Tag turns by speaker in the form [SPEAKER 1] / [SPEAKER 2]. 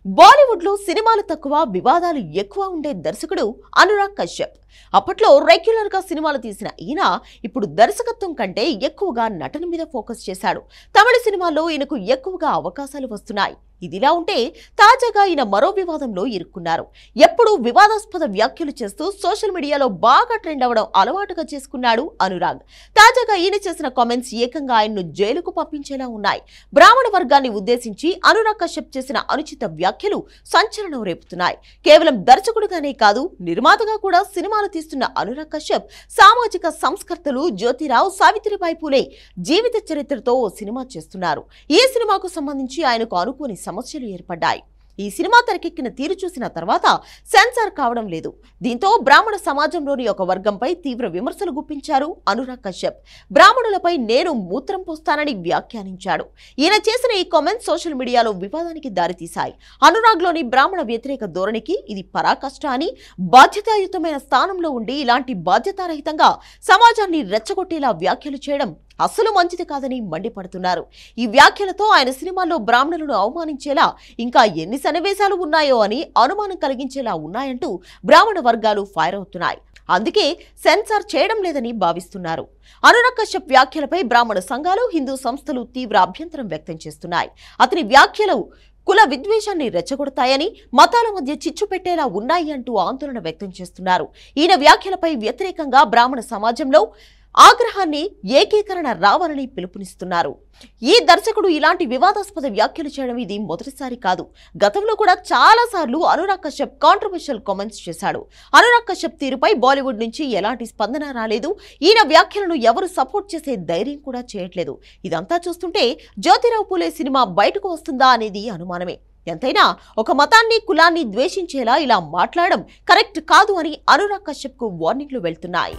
[SPEAKER 1] బాలీవుడ్ లో సినిమాలు తక్కువ వివాదాలు ఎక్కువ ఉండే దర్శకుడు అనురాగ్ కశ్యప్. అప్పట్లో రెగ్యులర్ గా సినిమాలు తీసిన ఈయన ఇప్పుడు దర్శకత్వం కంటే ఎక్కువగా నటన మీద ఫోకస్ చేశాడు. తమిళ సినిమాల్లో ఈయనకు ఎక్కువగా అవకాశాలు వస్తున్నాయి. ఇదిలా ఉంటే తాజాగా ఈయన మరో వివాదంలో ఇరుక్కున్నారు. ఎప్పుడూ వివాదాస్పద వ్యాఖ్యలు చేస్తూ సోషల్ మీడియాలో బాగా ట్రెండ్ అవ్వడం అలవాటుగా చేసుకున్నాడు అనురాగ్. తాజాగా ఈయన చేసిన కామెంట్స్ ఏకంగా ఆయన్ను జైలుకు పంపించేలా ఉన్నాయి. బ్రాహ్మణ వర్గాన్ని ఉద్దేశించి అనురాగ్ కశ్యప్ చేసిన అనుచిత వ్యాఖ్యలు సంచలనం రేపుతున్నాయి. కేవలం దర్శకుడుగానే కాదు, నిర్మాతగా కూడా సినిమాలు తీస్తున్న అనురాగ్ కశ్యప్ సామాజిక సంస్కర్తలు జ్యోతిరావు, సావిత్రిబాయి పూలే జీవిత చరిత్రతో ఓ సినిమా చేస్తున్నారు. ఈ సినిమాకు సంబంధించి ఆయనకు అనుకోని సమస్యలు ఏర్పడ్డాయి. ఈ సినిమా తెరకెక్కిన తీరు చూసిన తర్వాత సెన్సార్ కావడం లేదు. దీంతో బ్రాహ్మణ సమాజంలోని ఒక వర్గంపై తీవ్ర విమర్శలు గుప్పించారు అనురాగ్ కశ్యప్. బ్రాహ్మణులపై నేను మూత్రం పోస్తానని వ్యాఖ్యానించాడు. ఈయన చేసిన ఈ కామెంట్స్ సోషల్ మీడియాలో వివాదానికి దారితీశాయి. అనురాగ్లోని బ్రాహ్మణ వ్యతిరేక ధోరణికి ఇది పరాకాష్ట అని, బాధ్యతాయుతమైన స్థానంలో ఉండి ఇలాంటి బాధ్యతారహితంగా సమాజాన్ని రెచ్చగొట్టేలా వ్యాఖ్యలు చేయడం అస్సలు మంచిది కాదని మండిపడుతున్నారు. ఈ వ్యాఖ్యలతో ఆయన సినిమాల్లో బ్రాహ్మణులను అవమానించేలా ఇంకా ఎన్ని సన్నివేశాలు ఉన్నాయో అని అనుమానం కలిగించేలా ఉన్నాయంటూ బ్రాహ్మణ వర్గాలు ఫైర్ అవుతున్నాయి. అందుకే సెన్సార్ చేయడం లేదని భావిస్తున్నారు. అనురాగ్ కశ్యప్ వ్యాఖ్యలపై బ్రాహ్మణ సంఘాలు, హిందూ సంస్థలు తీవ్ర అభ్యంతరం వ్యక్తం చేస్తున్నాయి. అతని వ్యాఖ్యలు కుల విద్వేషాన్ని రెచ్చగొడతాయని, మతాల మధ్య చిచ్చు పెట్టేలా ఉన్నాయి అంటూ ఆందోళన వ్యక్తం చేస్తున్నారు. ఈయన వ్యాఖ్యలపై వ్యతిరేకంగా బ్రాహ్మణ సమాజంలో ఆగ్రహాన్ని, ఏకీకరణ రావాలని పిలుపునిస్తున్నారు. ఈ దర్శకుడు ఇలాంటి వివాదాస్పద వ్యాఖ్యలు చేయడం ఇది మొదటిసారి కాదు. గతంలో కూడా చాలా సార్లు అనురాగ్ కశ్యప్ కాంట్రవర్షియల్ కామెంట్స్ చేశాడు. అనురాగ్ కశ్యప్ తీరుపై బాలీవుడ్ నుంచి ఎలాంటి స్పందన రాలేదు. ఈయన వ్యాఖ్యలను ఎవరు సపోర్ట్ చేసే ధైర్యం కూడా చేయట్లేదు. ఇదంతా చూస్తుంటే జ్యోతిరావు పూలే సినిమా బయటకు వస్తుందా అనేది అనుమానమే. ఎంతైనా ఒక మతాన్ని, కులాన్ని ద్వేషించేలా ఇలా మాట్లాడడం కరెక్ట్ కాదు అని అనురాగ్ కశ్యప్ కు వార్నింగ్లు వెళ్తున్నాయి.